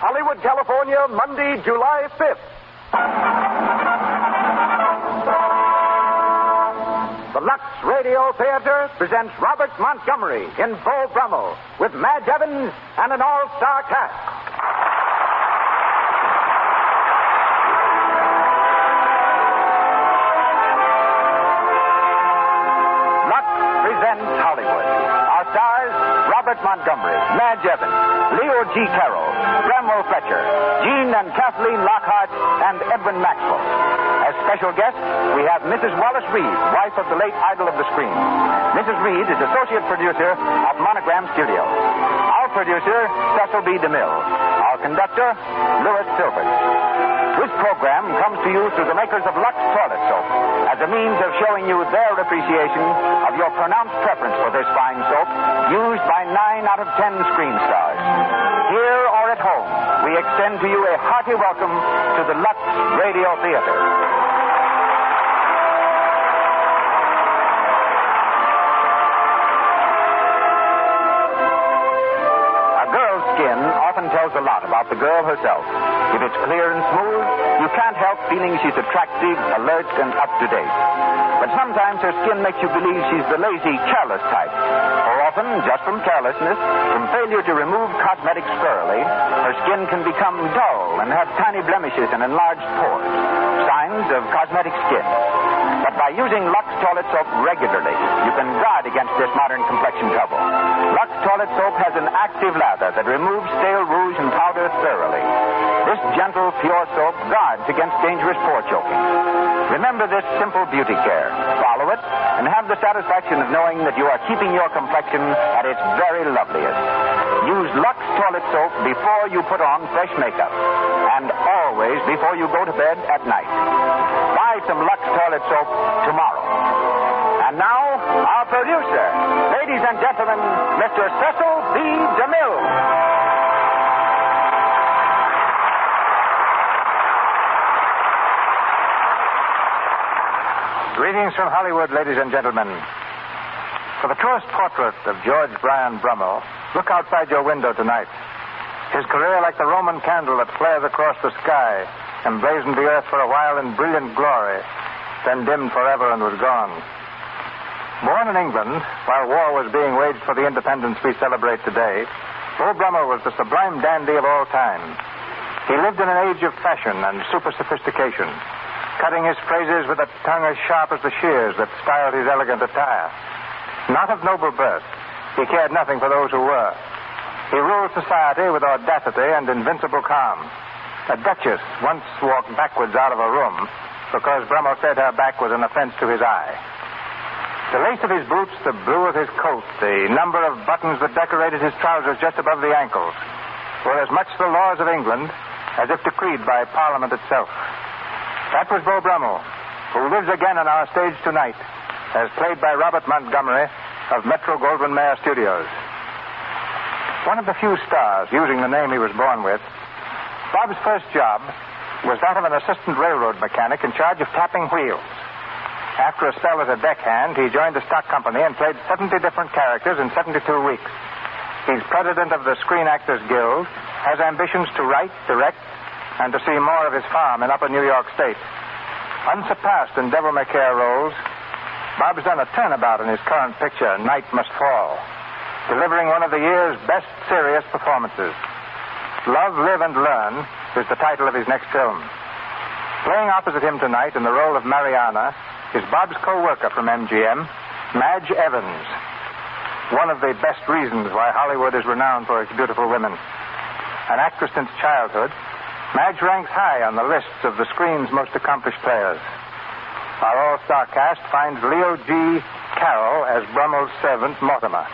Hollywood, California, Monday, July 5th. The Lux Radio Theater presents Robert Montgomery in Beau Brummel with Madge Evans and an all-star cast. Lux presents Hollywood. Our stars, Robert Montgomery, Madge Evans, Leo G. Carroll, Bramwell Fletcher, Jean and Kathleen Lockhart, and Edwin Maxwell. As special guests, we have Mrs. Wallace Reed, wife of the late idol of the screen. Mrs. Reed is associate producer of Monogram Studios. Our producer, Cecil B. DeMille. Our conductor, Louis Silvers. This program comes to you through the makers of Lux Toilet Soap as a means of showing you their appreciation of your pronounced preference for this fine soap used by 9 out of 10 screen stars. Here or at home, we extend to you a hearty welcome to the Lux Radio Theater. Skin often tells a lot about the girl herself. If it's clear and smooth, you can't help feeling she's attractive, alert, and up to date. But sometimes her skin makes you believe she's the lazy, careless type. Or often, just from carelessness, from failure to remove cosmetics thoroughly, her skin can become dull and have tiny blemishes and enlarged pores. Signs of cosmetic skin. But by using Lux Toilet Soap regularly, you can guard against this modern complexion trouble. Lux Toilet Soap has an active lather that removes stale rouge and powder thoroughly. This gentle, pure soap guards against dangerous pore choking. Remember this simple beauty care. Follow it, and have the satisfaction of knowing that you are keeping your complexion at its very loveliest. Use Lux Toilet Soap before you put on fresh makeup, and always before you go to bed at night. Buy some Lux Toilet Soap tomorrow. And now, our producer, ladies and gentlemen, Mr. Cecil B. DeMille. Greetings from Hollywood, ladies and gentlemen. For the truest portrait of George Bryan Brummel, look outside your window tonight. His career, like the Roman candle that flares across the sky, emblazoned the earth for a while in brilliant glory, then dimmed forever and was gone. Born in England, while war was being waged for the independence we celebrate today, Beau Brummel was the sublime dandy of all time. He lived in an age of fashion and super sophistication, cutting his phrases with a tongue as sharp as the shears that styled his elegant attire. Not of noble birth, he cared nothing for those who were. He ruled society with audacity and invincible calm. A duchess once walked backwards out of a room because Brummel said her back was an offense to his eye. The lace of his boots, the blue of his coat, the number of buttons that decorated his trousers just above the ankles were as much the laws of England as if decreed by Parliament itself. That was Beau Brummel, who lives again on our stage tonight, as played by Robert Montgomery of Metro-Goldwyn-Mayer Studios. One of the few stars using the name he was born with, Bob's first job was that of an assistant railroad mechanic in charge of tapping wheels. After a spell as a deckhand, he joined the stock company and played 70 different characters in 72 weeks. He's president of the Screen Actors Guild, has ambitions to write, direct, and to see more of his farm in upper New York State. Unsurpassed in devil-may-care roles, Bob's done a turnabout in his current picture, Night Must Fall, delivering one of the year's best serious performances. Love, Live, and Learn is the title of his next film. Playing opposite him tonight in the role of Mariana is Bob's co-worker from MGM, Madge Evans. One of the best reasons why Hollywood is renowned for its beautiful women. An actress since childhood, Madge ranks high on the lists of the screen's most accomplished players. Our all-star cast finds Leo G. Carroll as Brummel's servant, Mortimer.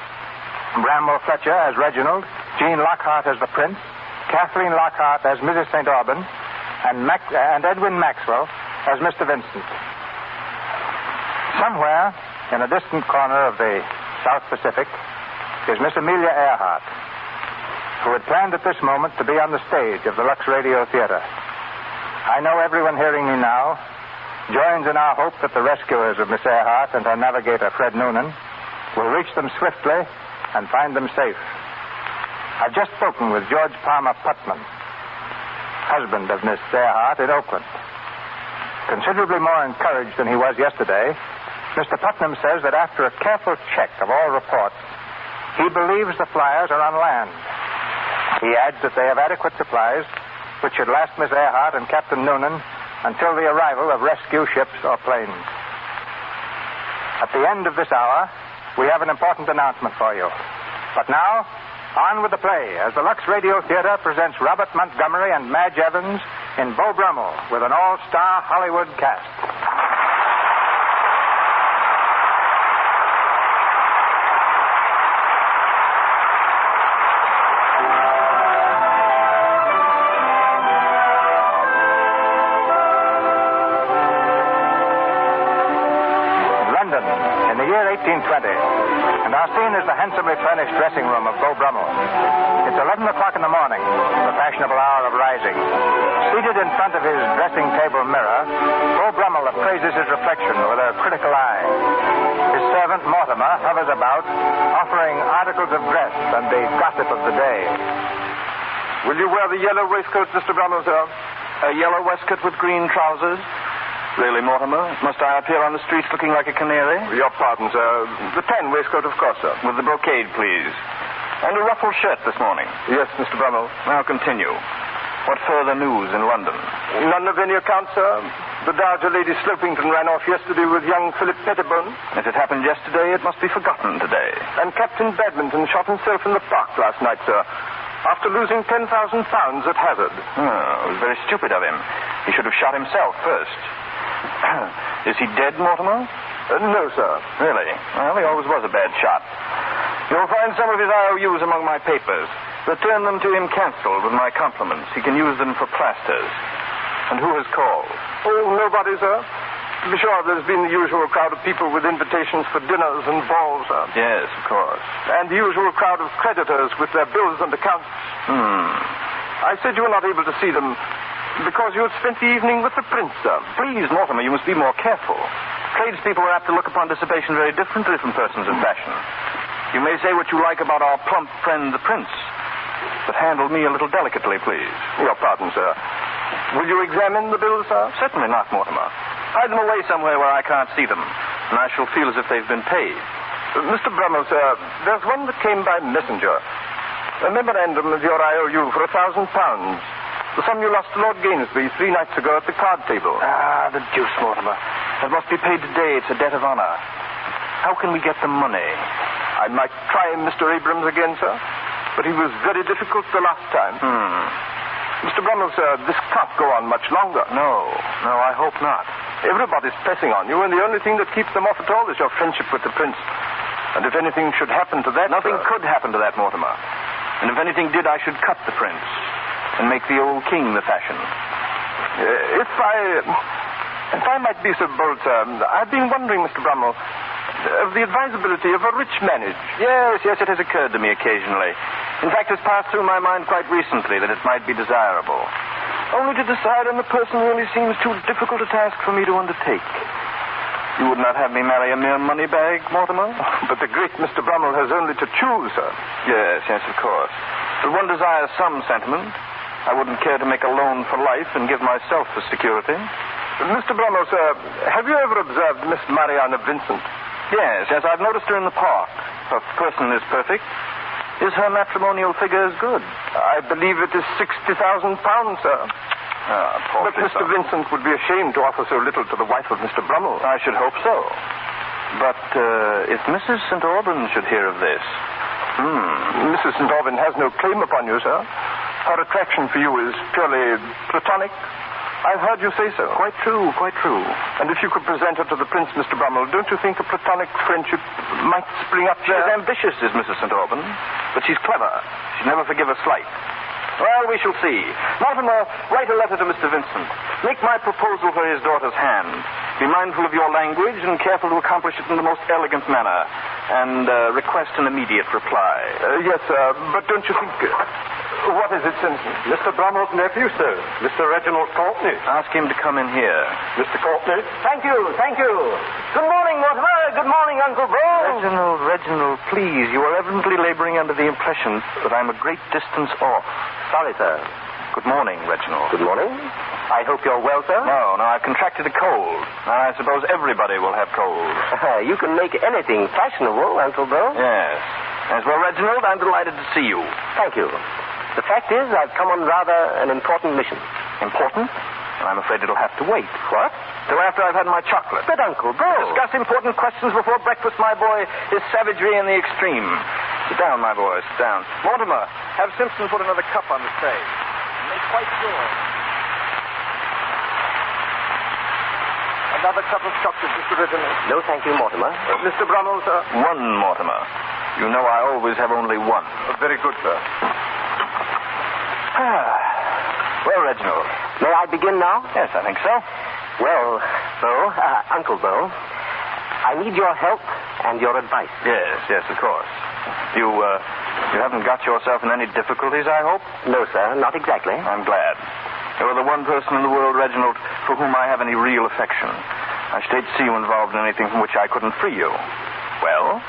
Bramwell Fletcher as Reginald, Jean Lockhart as the Prince, Kathleen Lockhart as Mrs. St. Aubin, and Edwin Maxwell as Mr. Vincent. Somewhere in a distant corner of the South Pacific is Miss Amelia Earhart, who had planned at this moment to be on the stage of the Lux Radio Theater. I know everyone hearing me now joins in our hope that the rescuers of Miss Earhart and her navigator, Fred Noonan, will reach them swiftly and find them safe. I've just spoken with George Palmer Putman, husband of Miss Earhart, in Oakland. Considerably more encouraged than he was yesterday, Mr. Putnam says that after a careful check of all reports, he believes the flyers are on land. He adds that they have adequate supplies, which should last Miss Earhart and Captain Noonan until the arrival of rescue ships or planes. At the end of this hour, we have an important announcement for you. But now, on with the play, as the Lux Radio Theater presents Robert Montgomery and Madge Evans in Beau Brummel with an all-star Hollywood cast. London, in the year 1820. And our scene is the handsomely furnished dressing room of Beau Brummel. It's 11 o'clock in the morning, the fashionable hour of rising. Seated in front of his dressing table mirror, Beau Brummel appraises his reflection with a critical eye. His servant, Mortimer, hovers about, offering articles of dress and the gossip of the day. Will you wear the yellow waistcoat, Mr. Brummel, sir? A yellow waistcoat with green trousers? Really, Mortimer? Must I appear on the streets looking like a canary? Your pardon, sir. The tan waistcoat, of course, sir. With the brocade, please. And a ruffled shirt this morning. Yes, Mr. Brummel. Now continue. What further news in London? None of any account, sir. The Dowager Lady Slopington ran off yesterday with young Philip Pettibone. If it happened yesterday, it must be forgotten today. And Captain Badminton shot himself in the park last night, sir, after losing £10,000 at hazard. Oh, it was very stupid of him. He should have shot himself first. Is he dead, Mortimer? No, sir. Really? Well, he always was a bad shot. You'll find some of his IOUs among my papers. Return them to him cancelled with my compliments. He can use them for plasters. And who has called? Oh, nobody, sir. To be sure, there's been the usual crowd of people with invitations for dinners and balls, sir. Yes, of course. And the usual crowd of creditors with their bills and accounts. I said you were not able to see them because you had spent the evening with the prince, sir. Please, Mortimer, you must be more careful. Tradespeople are apt to look upon dissipation very different to different persons of fashion. You may say what you like about our plump friend, the prince, but handle me a little delicately, please. Your pardon, sir. Will you examine the bills, sir? Certainly not, Mortimer. Hide them away somewhere where I can't see them, and I shall feel as if they've been paid. Mr. Brummel, sir, there's one that came by messenger. A memorandum of your IOU for £1,000. The sum you lost to Lord Gainsbury 3 nights ago at the card table. Ah, the deuce, Mortimer. It must be paid today. It's a debt of honor. How can we get the money? I might try Mr. Abrams again, sir, but he was very difficult the last time. Mr. Brummel, sir, this can't go on much longer. No, I hope not. Everybody's pressing on you, and the only thing that keeps them off at all is your friendship with the prince. And if anything should happen to that... Nothing could happen to that, Mortimer. And if anything did, I should cut the prince and make the old king the fashion. If I might be so bold, sir, I've been wondering, Mr. Brummel, of the advisability of a rich marriage. Yes, it has occurred to me occasionally. In fact, it's passed through my mind quite recently that it might be desirable. Only to decide on the person really seems too difficult a task for me to undertake. You would not have me marry a mere money bag, Mortimer? But the great Mr. Brummel has only to choose, sir. Yes, of course. But one desires some sentiment. I wouldn't care to make a loan for life and give myself for security. Mr. Brummel, sir, have you ever observed Miss Mariana Vincent? Yes, I've noticed her in the park. Her person is perfect. Is her matrimonial figure as good? I believe it is £60,000, sir. But Mr. Vincent would be ashamed to offer so little to the wife of Mr. Brummel. I should hope so. But if Mrs. St. Aubyn should hear of this... Mrs. St. Aubyn has no claim upon you, sir. Her attraction for you is purely platonic. I've heard you say so. Quite true. And if you could present her to the prince, Mr. Brummel, don't you think a platonic friendship might spring up there? She's ambitious, is Mrs. St. Aubyn, but she's clever. She'd never forgive a slight. Well, we shall see. Mortimer, write a letter to Mr. Vincent. Make my proposal for his daughter's hand. Be mindful of your language and careful to accomplish it in the most elegant manner. And request an immediate reply. Yes, sir. But don't you think... What is it, Simpson? Mr. Brummel's nephew, sir. Mr. Reginald Courtney. Ask him to come in here. Mr. Courtney? Thank you. Good morning, Mortimer. Good morning, Uncle Beau. Reginald, please. You are evidently laboring under the impression that I'm a great distance off. Sorry, sir. Good morning, Reginald. Good morning. I hope you're well, sir. No, I've contracted a cold. I suppose everybody will have colds. You can make anything fashionable, Uncle Beau. Yes. Yes, well, Reginald, I'm delighted to see you. Thank you. The fact is, I've come on rather an important mission. Important? I'm afraid it'll have to wait. What? Till after I've had my chocolate. But, Uncle Beau... To discuss important questions before breakfast, my boy, is savagery in the extreme. Sit down, my boy, sit down. Mortimer, have Simpson put another cup on the tray. Make quite sure. Another cup of chocolate, Mr. Reginald. No, thank you, Mortimer. Mr. Brummel, sir? One, Mortimer. You know I always have only one. Very good, sir. Well, Reginald. May I begin now? Yes, I think so. Well, Uncle Beau, I need your help and your advice. Yes, of course. You haven't got yourself in any difficulties, I hope? No, sir, not exactly. I'm glad. You are the one person in the world, Reginald, for whom I have any real affection. I should hate to see you involved in anything from which I couldn't free you. Well,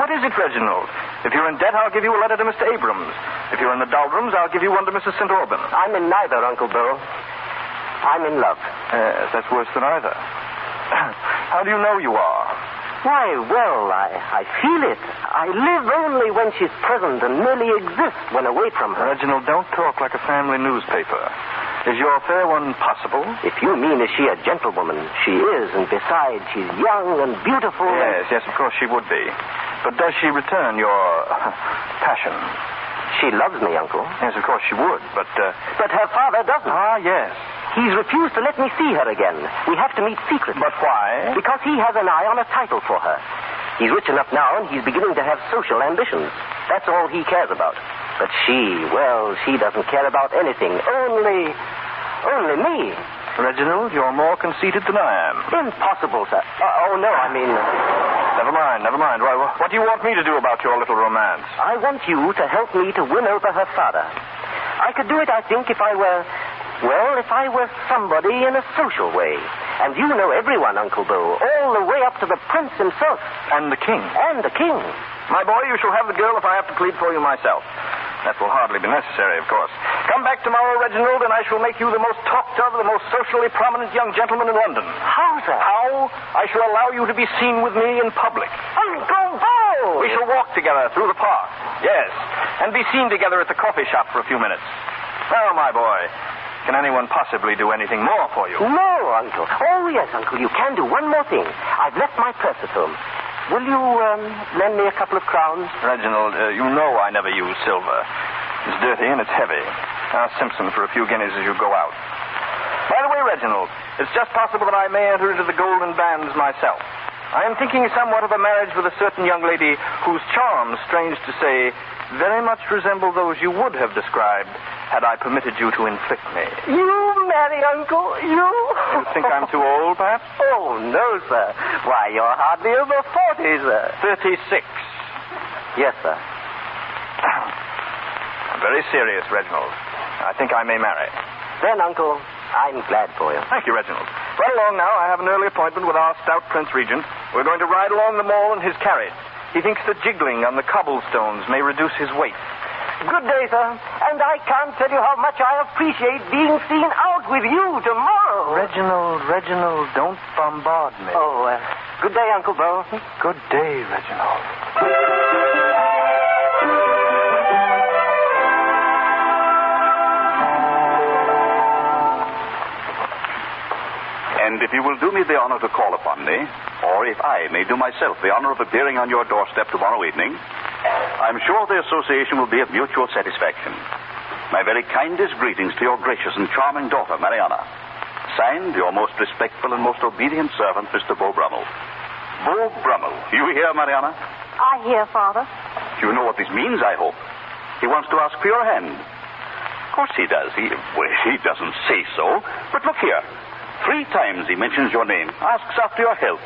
what is it, Reginald? If you're in debt, I'll give you a letter to Mr. Abrams. If you're in the doldrums, I'll give you one to Mrs. St. Aubin. I'm in neither, Uncle Beau. I'm in love. Yes, that's worse than either. How do you know you are? Why, well, I feel it. I live only when she's present and merely exist when away from her. Reginald, don't talk like a family newspaper. Is your fair one possible? If you mean, is she a gentlewoman? She is, and besides, she's young and beautiful. Yes, of course she would be. But does she return your passion? She loves me, Uncle. Yes, of course she would, but... But her father doesn't. Ah, yes. He's refused to let me see her again. We have to meet secretly. But why? Because he has an eye on a title for her. He's rich enough now, and he's beginning to have social ambitions. That's all he cares about. But she doesn't care about anything. Only me. Reginald, you're more conceited than I am. Impossible, sir. Oh, no, I mean... Never mind. What do you want me to do about your little romance? I want you to help me to win over her father. I could do it, I think, if I were somebody in a social way. And you know everyone, Uncle Beau, all the way up to the prince himself. And the king. My boy, you shall have the girl if I have to plead for you myself. That will hardly be necessary, of course. Come back tomorrow, Reginald, and I shall make you the most talked of, the most socially prominent young gentleman in London. How, sir? How? I shall allow you to be seen with me in public. Uncle Beau! We shall walk together through the park. Yes. And be seen together at the coffee shop for a few minutes. Now, my boy, can anyone possibly do anything more for you? No, Uncle. Oh, yes, Uncle, you can do one more thing. I've left my purse at home. Will you lend me a couple of crowns? Reginald, you know I never use silver. It's dirty and it's heavy. Ask Simpson for a few guineas as you go out. By the way, Reginald, it's just possible that I may enter into the golden bands myself. I am thinking somewhat of a marriage with a certain young lady whose charms, strange to say, very much resemble those you would have described had I permitted you to inflict me. You marry, Uncle? You? You think I'm too old, perhaps? Oh, no, sir. Why, you're hardly over 40, sir. 36. Yes, sir. I'm very serious, Reginald. I think I may marry. Then, Uncle, I'm glad for you. Thank you, Reginald. Right along now. I have an early appointment with our stout Prince Regent. We're going to ride along the mall in his carriage. He thinks that jiggling on the cobblestones may reduce his weight. Good day, sir. And I can't tell you how much I appreciate being seen out with you tomorrow. Reginald, don't bombard me. Oh, good day, Uncle Beau. Good day, Reginald. And if you will do me the honor to call upon me, or if I may do myself the honor of appearing on your doorstep tomorrow evening, I'm sure the association will be of mutual satisfaction. My very kindest greetings to your gracious and charming daughter, Mariana. Signed, your most respectful and most obedient servant, Mr. Beau Brummel. Beau Brummel. You hear, Mariana? I hear, Father. You know what this means, I hope. He wants to ask for your hand. Of course he does. He doesn't say so. But look here. 3 times he mentions your name, asks after your health.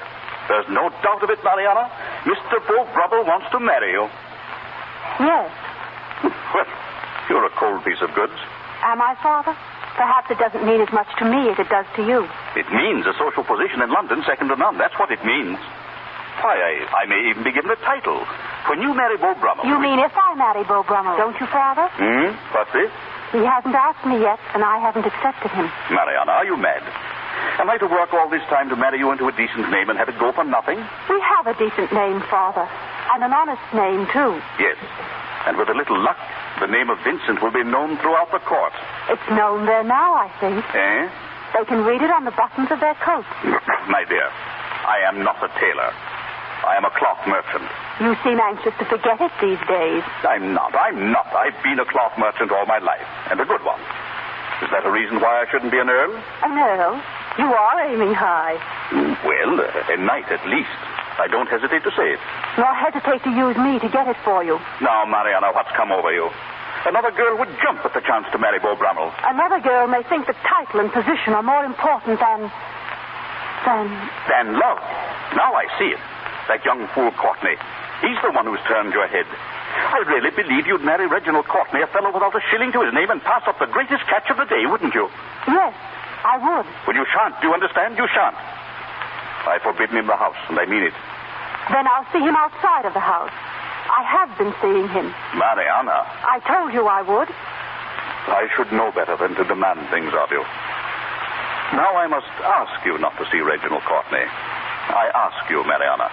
There's no doubt of it, Mariana. Mr. Beau Brummel wants to marry you. Yes. Well, you're a cold piece of goods. Am I, Father? Perhaps it doesn't mean as much to me as it does to you. It means a social position in London second to none. That's what it means. Why, I may even be given a title. When you marry Beau Brummel... You mean if I marry Beau Brummel, don't you, Father? What's this? He hasn't asked me yet, and I haven't accepted him. Mariana, are you mad? Am I to work all this time to marry you into a decent name and have it go for nothing? We have a decent name, Father, and an honest name, too. Yes. And with a little luck, the name of Vincent will be known throughout the court. It's known there now, I think. Eh? They can read it on the buttons of their coats. My dear, I am not a tailor. I am a cloth merchant. You seem anxious to forget it these days. I'm not. I've been a cloth merchant all my life, and a good one. Is that a reason why I shouldn't be an earl? An earl? You are aiming high. Well, a knight at least. I don't hesitate to say it. Nor hesitate to use me to get it for you. Now, Mariana, what's come over you? Another girl would jump at the chance to marry Beau Brummel. Another girl may think the title and position are more important than love. Now I see it. That young fool Courtney. He's the one who's turned your head. I really believe you'd marry Reginald Courtney, a fellow without a shilling to his name, and pass up the greatest catch of the day, wouldn't you? Yes, I would. Well, you shan't. Do you understand? You shan't. I've forbidden him the house, and I mean it. Then I'll see him outside of the house. I have been seeing him. Mariana. I told you I would. I should know better than to demand things of you. Now I must ask you not to see Reginald Courtney. I ask you, Mariana.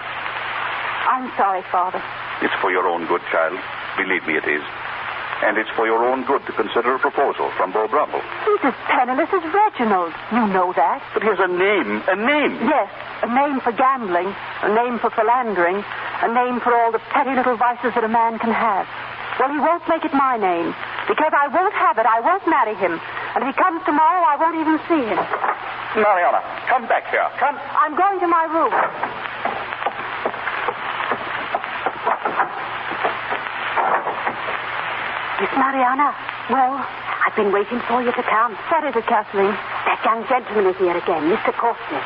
I'm sorry, Father. It's for your own good, child. Believe me, it is. And it's for your own good to consider a proposal from Beau Brummel. He's as penniless as Reginald. You know that. But he has a name. A name. Yes, a name for gambling, a name for philandering, a name for all the petty little vices that a man can have. Well, he won't make it my name. Because I won't have it. I won't marry him. And if he comes tomorrow, I won't even see him. Mariana, come back here. Come. I'm going to my room. Miss Mariana. Well, I've been waiting for you to come. What is it, Kathleen? That young gentleman is here again, Mr. Courtney.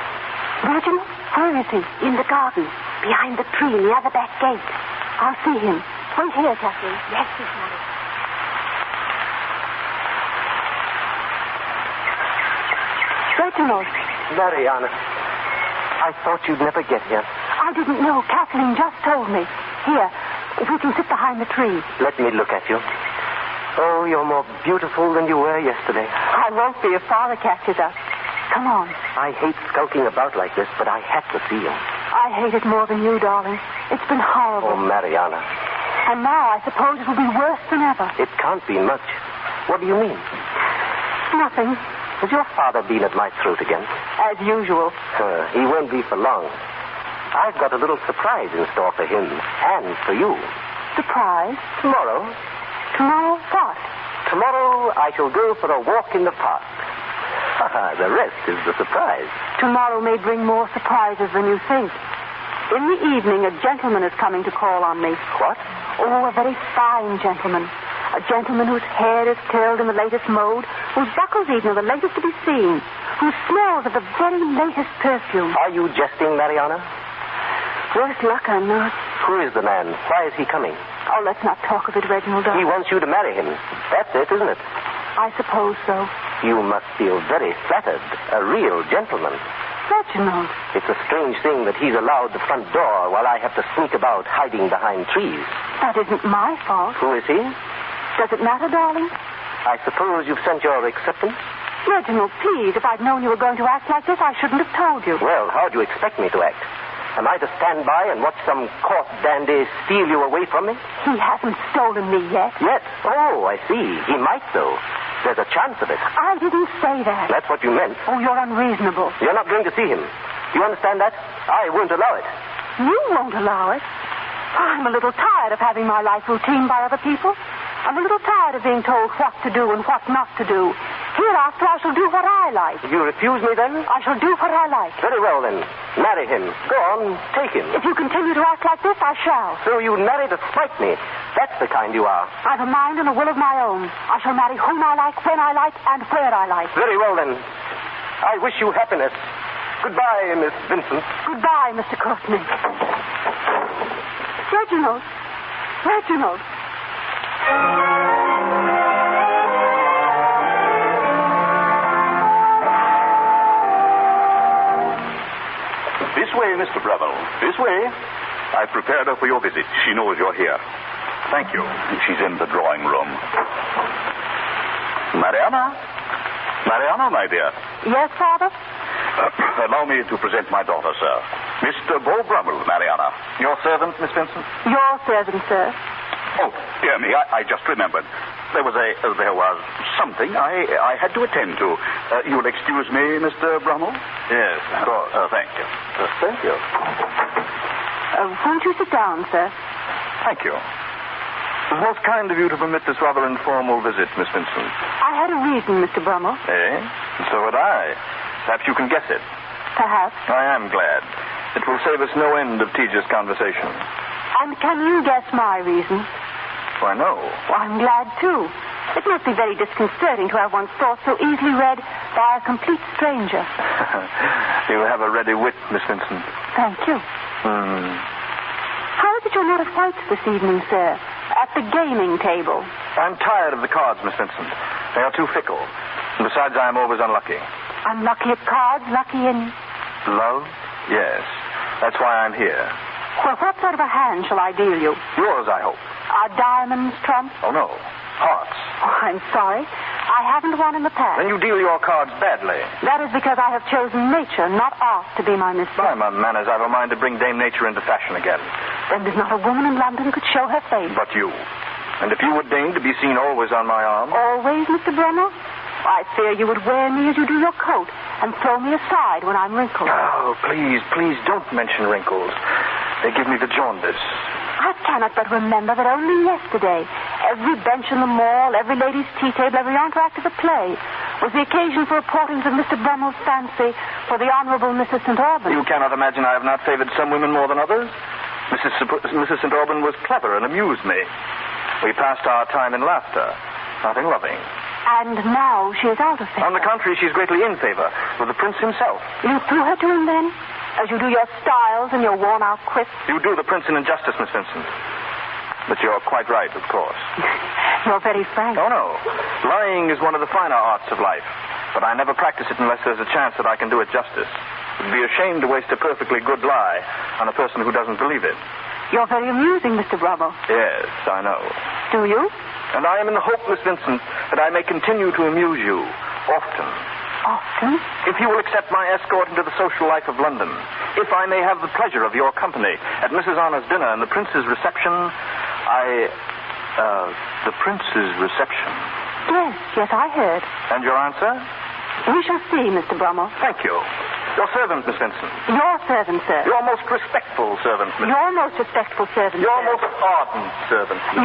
Reginald? Where is he? In the garden, behind the tree near the back gate. I'll see him. Wait here, Kathleen. Yes, Miss Mariana. Reginald. Mariana, I thought you'd never get here. I didn't know. Kathleen just told me. Here, if we can sit behind the tree. Let me look at you. Oh, you're more beautiful than you were yesterday. I won't be if Father catches us. Come on. I hate skulking about like this, but I had to see you. I hate it more than you, darling. It's been horrible. Oh, Mariana. And now I suppose it will be worse than ever. It can't be much. What do you mean? Nothing. Has your father been at my throat again? As usual. He won't be for long. I've got a little surprise in store for him and for you. Surprise? Tomorrow. Tomorrow what? Tomorrow I shall go for a walk in the park. The rest is the surprise. Tomorrow may bring more surprises than you think. In the evening, a gentleman is coming to call on me. What? Oh, a very fine gentleman. A gentleman whose hair is curled in the latest mode, whose buckles even are the latest to be seen, who smells of the very latest perfume. Are you jesting, Mariana? Worse luck, I'm not. Who is the man? Why is he coming? Oh, let's not talk of it, Reginald. He wants you to marry him. That's it, isn't it? I suppose so. You must feel very flattered. A real gentleman. Reginald. It's a strange thing that he's allowed the front door while I have to sneak about hiding behind trees. That isn't my fault. Who is he? Does it matter, darling? I suppose you've sent your acceptance? Reginald, please, if I'd known you were going to act like this, I shouldn't have told you. Well, how do you expect me to act? Am I to stand by and watch some court dandy steal you away from me? He hasn't stolen me yet. Yet? Oh, I see. He might, though. There's a chance of it. I didn't say that. That's what you meant. Oh, you're unreasonable. You're not going to see him. You understand that? I won't allow it. You won't allow it? I'm a little tired of having my life routine by other people. I'm a little tired of being told what to do and what not to do. Hereafter, I shall do what I like. You refuse me, then? I shall do what I like. Very well, then. Marry him. Go on, take him. If you continue to act like this, I shall. So you marry to spite me. That's the kind you are. I've a mind and a will of my own. I shall marry whom I like, when I like, and where I like. Very well, then. I wish you happiness. Goodbye, Miss Vincent. Goodbye, Mr. Courtney. Reginald. Reginald. This way, Mr. Brummel. This way. I've prepared her for your visit. She knows you're here. Thank you. She's in the drawing room. Mariana? Mariana, my dear. Yes, Father? Allow me to present my daughter, sir. Mr. Beau Brummel, Mariana. Your servant, Miss Vincent? Your servant, sir. Oh, dear me, I just remembered. There was something I had to attend to. You'll excuse me, Mr. Brummel? Yes, of course. Thank you. Thank you. Won't you sit down, sir? Thank you. It was most kind of you to permit this rather informal visit, Miss Vincent. I had a reason, Mr. Brummel. Eh? And so had I. Perhaps you can guess it. Perhaps. I am glad. It will save us no end of tedious conversation. And can you guess my reason? Why, no. Well, I'm glad, too. It must be very disconcerting to have one's thoughts so easily read by a complete stranger. You have a ready wit, Miss Vincent. Thank you. How is it you're not at White's this evening, sir? At the gaming table? I'm tired of the cards, Miss Vincent. They are too fickle. And besides, I am always unlucky. Unlucky at cards, lucky in... Love? Yes. That's why I'm here. Well, what sort of a hand shall I deal you? Yours, I hope. Are diamonds trumps? Oh, no. Hearts. Oh, I'm sorry. I haven't won in the past. Then you deal your cards badly. That is because I have chosen nature, not art, to be my mistress. By my manners, I've a mind to bring Dame Nature into fashion again. Then there's not a woman in London could show her face. But you. And if you would deign to be seen always on my arm... Always, Mr. Brummel? I fear you would wear me as you do your coat and throw me aside when I'm wrinkled. Oh, please don't mention wrinkles. They give me the jaundice. I cannot but remember that only yesterday, every bench in the mall, every lady's tea table, every entr'acte of a play was the occasion for reportings of Mr. Brummel's fancy for the Honorable Mrs. St. Auburn. You cannot imagine I have not favored some women more than others? Mrs. St. Auburn was clever and amused me. We passed our time in laughter, not in loving. And now she is out of favor. On the contrary, she's greatly in favor with the prince himself. You threw her to him then? As you do your styles and your worn-out quips? You do the prince an injustice, Miss Vincent. But you're quite right, of course. You're very frank. Oh, no. Lying is one of the finer arts of life. But I never practice it unless there's a chance that I can do it justice. It would be a shame to waste a perfectly good lie on a person who doesn't believe it. You're very amusing, Mr. Brummel. Yes, I know. Do you? And I am in the hope, Miss Vincent, that I may continue to amuse you often. Often? If you will accept my escort into the social life of London, if I may have the pleasure of your company at Mrs. Honor's dinner and the Prince's reception, the Prince's reception? Yes, I heard. And your answer? We shall see, Mr. Brummel. Thank you. Your servant, Miss Vincent. Your servant, sir. Your most respectful servant, Miss... Your most respectful servant, Your sir. most ardent servant, Miss...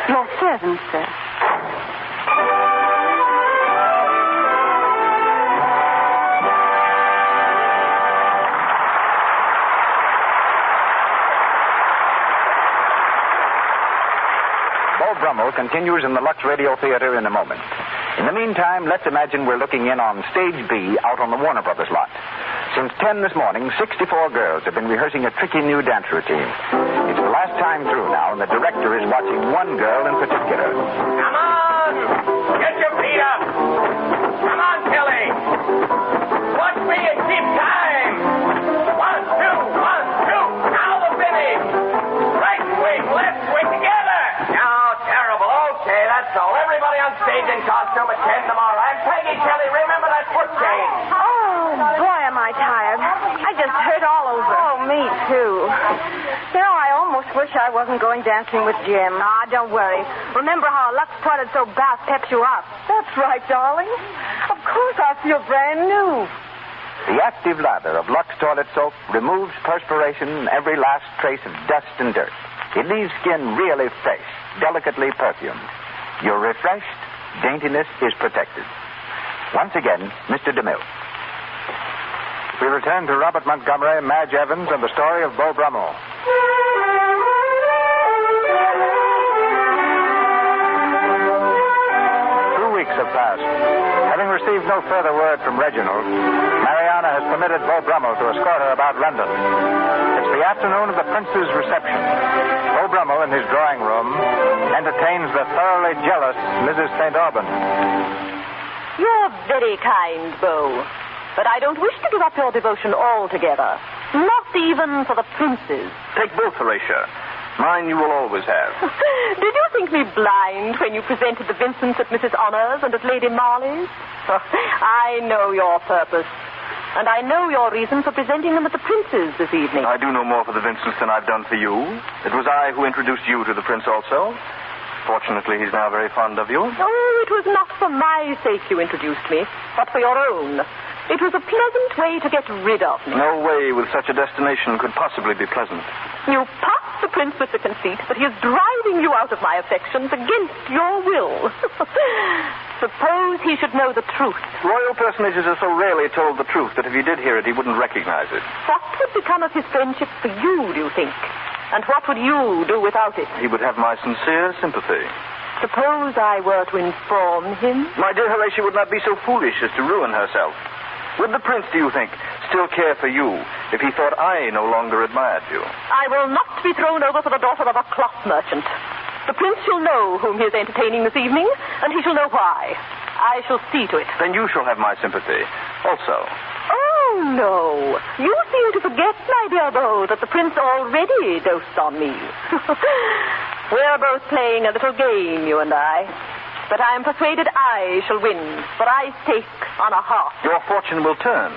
Your servant, sir. Beau Brummel continues in the Lux Radio Theater in a moment. In the meantime, let's imagine we're looking in on Stage B out on the Warner Brothers lot. Since 10 this morning, 64 girls have been rehearsing a tricky new dance routine. It's the last time through now, and the director is watching one girl in particular. Come on! Get your feet up! Come on, Kelly! Watch me and keep time! 1, 2, 1, 2! Now the finish! Right swing, left swing, together! Now, terrible. Okay, that's all. Everybody on stage in costume at 10 tomorrow. And Peggy Kelly, remember that foot change. Oh, boy, am I tired. I just hurt all over. Oh, me too. You know, I almost wish I wasn't going dancing with Jim. Ah, don't worry. Remember how a Lux Toilet Soap bath peps you up. That's right, darling. Of course I feel brand new. The active lather of Lux Toilet Soap removes perspiration and every last trace of dust and dirt. It leaves skin really fresh, delicately perfumed. You're refreshed, daintiness is protected. Once again, Mr. DeMille. We return to Robert Montgomery, Madge Evans, and the story of Beau Brummel. 2 weeks have passed. Having received no further word from Reginald, Mariana has permitted Beau Brummel to escort her about London. It's the afternoon of the Prince's reception. Beau Brummel, in his drawing room, entertains the thoroughly jealous Mrs. St. Auburn. You're very kind, Beau. But I don't wish to give up your devotion altogether. Not even for the princes. Take both, Horatia. Mine you will always have. Did you think me blind when you presented the Vincents at Mrs. Honors and at Lady Marley's? I know your purpose. And I know your reason for presenting them at the Prince's this evening. I do no more for the Vincents than I've done for you. It was I who introduced you to the Prince also. Fortunately, he's now very fond of you. Oh, it was not for my sake you introduced me, but for your own. It was a pleasant way to get rid of me. No way with such a destination could possibly be pleasant. You puff the Prince with the conceit that he is driving you out of my affections against your will. Suppose he should know the truth. Royal personages are so rarely told the truth that if he did hear it, he wouldn't recognize it. What would become of his friendship for you, do you think? And what would you do without it? He would have my sincere sympathy. Suppose I were to inform him? My dear Horatio would not be so foolish as to ruin herself. Would the Prince, do you think, still care for you if he thought I no longer admired you? I will not be thrown over for the daughter of a cloth merchant. The Prince shall know whom he is entertaining this evening, and he shall know why. I shall see to it. Then you shall have my sympathy also. Oh, no. You seem to forget, my dear Beau, that the Prince already dosed on me. We're both playing a little game, you and I. But I am persuaded I shall win, for I stake on a heart. Your fortune will turn,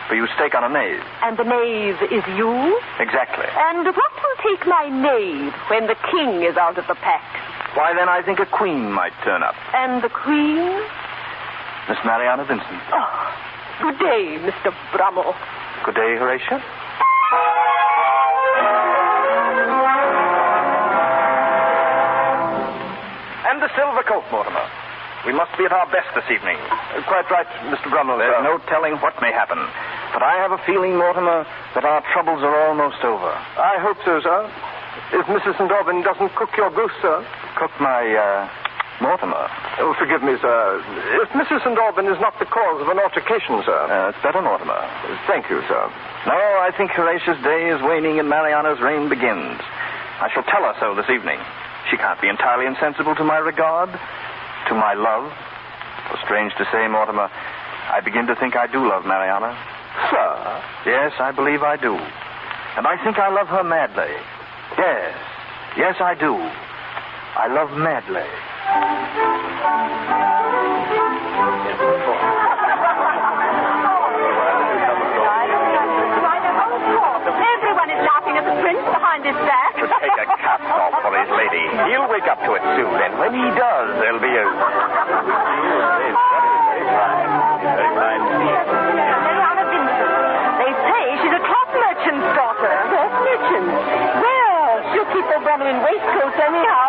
for you stake on a knave. And the knave is you? Exactly. And what will take my knave when the king is out of the pack? Why, then I think a queen might turn up. And the queen? Miss Mariana Vincent. Oh, good day, Mr. Brummel. Good day, Horatio. And the silver coat, Mortimer. We must be at our best this evening. Quite right, Mr. Brummel. There's no telling what may happen. But I have a feeling, Mortimer, that our troubles are almost over. I hope so, sir. If Mrs. St. Aubyn doesn't cook your goose, sir. Cook my, Mortimer. Oh, forgive me, sir. If Mrs. St. Aubyn is not the cause of an altercation, sir. It's better, Mortimer. Thank you, sir. No, I think Horatia's day is waning and Mariana's reign begins. I shall tell her so this evening. She can't be entirely insensible to my regard, to my love. For strange to say, Mortimer, I begin to think I do love Mariana. Sir? Yes, I believe I do. And I think I love her madly. Yes. Yes, I do. I love madly. Everyone is laughing at the Prince behind his back. To take a cap off for his lady. He'll wake up to it soon, and when he does, there'll be a... Very fine. Mariana Vincent. They say she's a cloth merchant's daughter. Cloth merchant? Well, she'll keep her Brummel in waistcoats anyhow.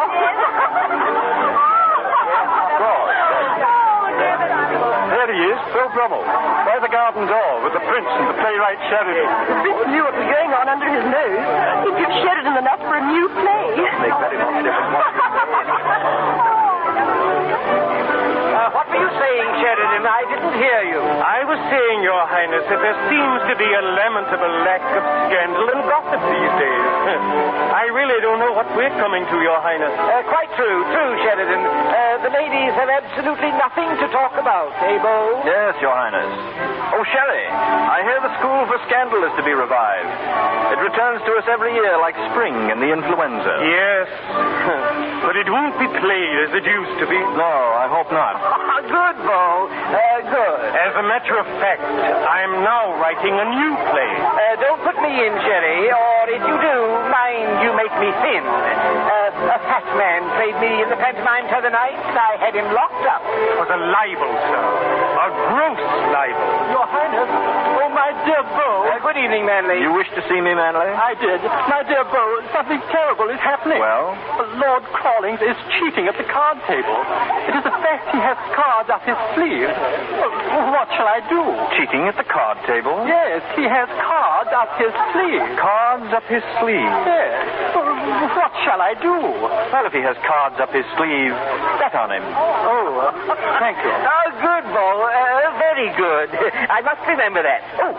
There he is, Beau Brummel, by the garden door with the Prince and the playwright Sheridan. The Prince knew what was going on under his nose. He'd give Sheridan enough for a new play. Make very much difference. What were you saying, Sheridan? I didn't hear you. I was saying, Your Highness, that there seems to be a lamentable lack of scandal and gossip these days. I really don't know what we're coming to, Your Highness. Quite true, Sheridan. The ladies have absolutely nothing to talk about, eh, Beau? Yes, Your Highness. Oh, Sherry, I hear the School for Scandal is to be revived. It returns to us every year like spring and the influenza. Yes. But it won't be played as it used to be. No, I hope not. Good, Beau. Good. As a matter of fact, I'm now writing a new play. Don't put me in, Sherry, or if you do, mind you make me thin. A fat man played me in the pantomime t'other night, and I had him locked up. It was a libel, sir. A gross libel. Your Highness. Oh, my dear Beau. Good evening, Manley. You wish to see me, Manley? I did. My dear Beau, something terrible is happening. Well? Lord Crawlings is cheating at the card table. It is a fact he has cards up his sleeve. What shall I do? Cheating at the card table? Yes, he has cards up his sleeve. Cards up his sleeve? Yes. What shall I do? Well, if he has cards up his sleeve, bet on him. Oh, thank you. Oh, good, Beau. Very good. I must remember that. Oh,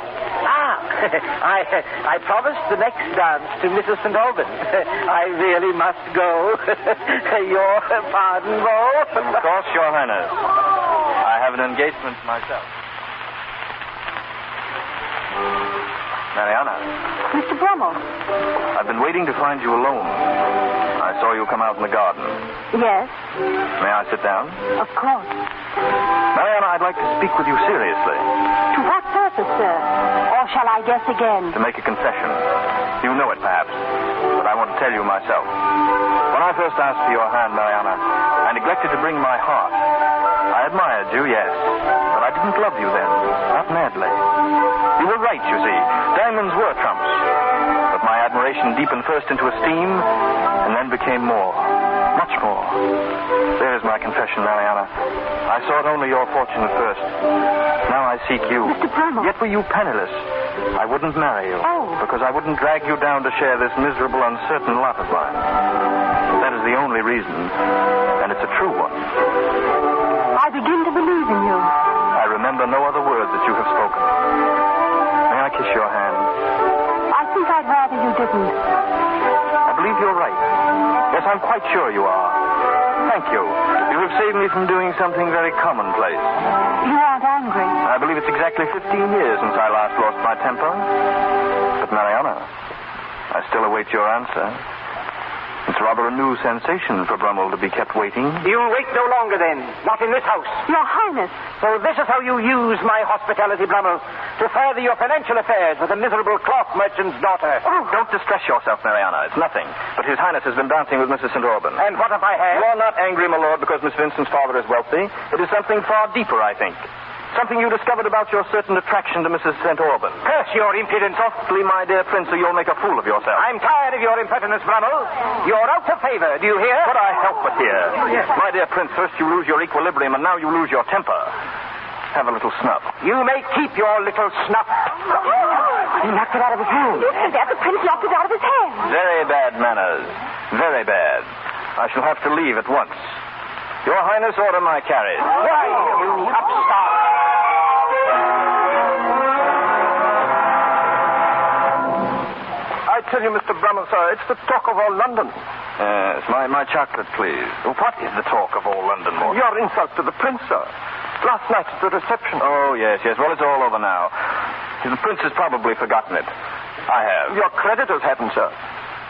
I promised the next dance to Mrs. St. Aubyn. I really must go. Your pardon, Beau. Of course, Your Highness. I have an engagement myself. Mariana. Mr. Brummel. I've been waiting to find you alone. I saw you come out in the garden. Yes, May I sit down? of course. Mariana, I'd like to speak with you seriously. To what purpose, sir? Or shall I guess again? To make a confession. You know it, perhaps, but I want to tell you myself. When I first asked for your hand, Mariana, I neglected to bring my heart. I admired you, yes, but I didn't love you then, not madly. You were right, you see. Diamonds were trumps. But my admiration deepened first into esteem, and then became more. Much more. There is my confession, Mariana. I sought only your fortune at first. Now I seek you. Mr. Brummel. Yet were you penniless. I wouldn't marry you. Oh. Because I wouldn't drag you down to share this miserable, uncertain lot of mine. That is the only reason, and it's a true one. I begin to believe in you. I remember no other words that you have spoken. May I kiss your hand? I think I'd rather you didn't. I believe you're right. Yes, I'm quite sure you are. Thank you. You have saved me from doing something very commonplace. You aren't angry. I believe it's exactly 15 years since I last lost my temper. But, Mariana, I still await your answer. It's rather a new sensation for Brummel to be kept waiting. You'll wait no longer, then. Not in this house. Your Highness. So this is how you use my hospitality, Brummel, to further your financial affairs with a miserable cloth merchant's daughter. Oh, don't distress yourself, Mariana. It's nothing. But His Highness has been dancing with Mrs. St. Auburn. And what if I have? You are not angry, my lord, because Miss Vincent's father is wealthy. It is something far deeper, I think. Something you discovered about your certain attraction to Mrs. St. Auburn. Curse your impudence. Softly, my dear prince, or you'll make a fool of yourself. I'm tired of your impertinence, Brummel. You're out of favor. Do you hear? Could I help but hear? Yes. My dear prince, first you lose your equilibrium, and now you lose your temper. Have a little snuff. You may keep your little snuff. He knocked it out of his hand. Listen, Dad, the prince knocked it out of his hand. Very bad manners. Very bad. I shall have to leave at once. Your Highness, order my carriage. Why, you upstart. I tell you, Mr. Brummel, sir, it's the talk of all London. Yes, my chocolate, please. What is the talk of all London, Mortimer? Your insult to the prince, sir. Last night at the reception. Oh, yes. Well, it's all over now. The prince has probably forgotten it. I have. Your creditors hadn't, sir.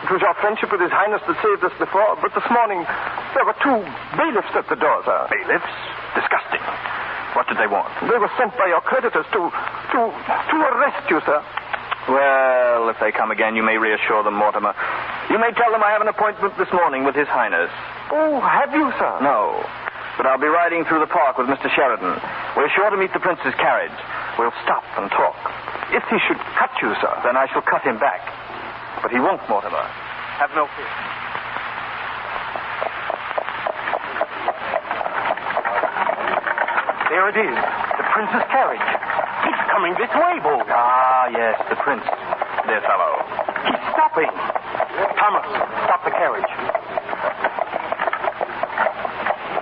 It was your friendship with His Highness that saved us before, but this morning there were 2 bailiffs at the door, sir. Bailiffs? Disgusting. What did they want? They were sent by your creditors to arrest you, sir. Well, if they come again, you may reassure them, Mortimer. You may tell them I have an appointment this morning with His Highness. Oh, have you, sir? No. But I'll be riding through the park with Mr. Sheridan. We're sure to meet the prince's carriage. We'll stop and talk. If he should cut you, sir. Then I shall cut him back. But he won't, Mortimer. Have no fear. There it is. The prince's carriage. He's coming this way, Beau. Ah, yes, the prince. Dear fellow. He's stopping. Thomas, stop the carriage.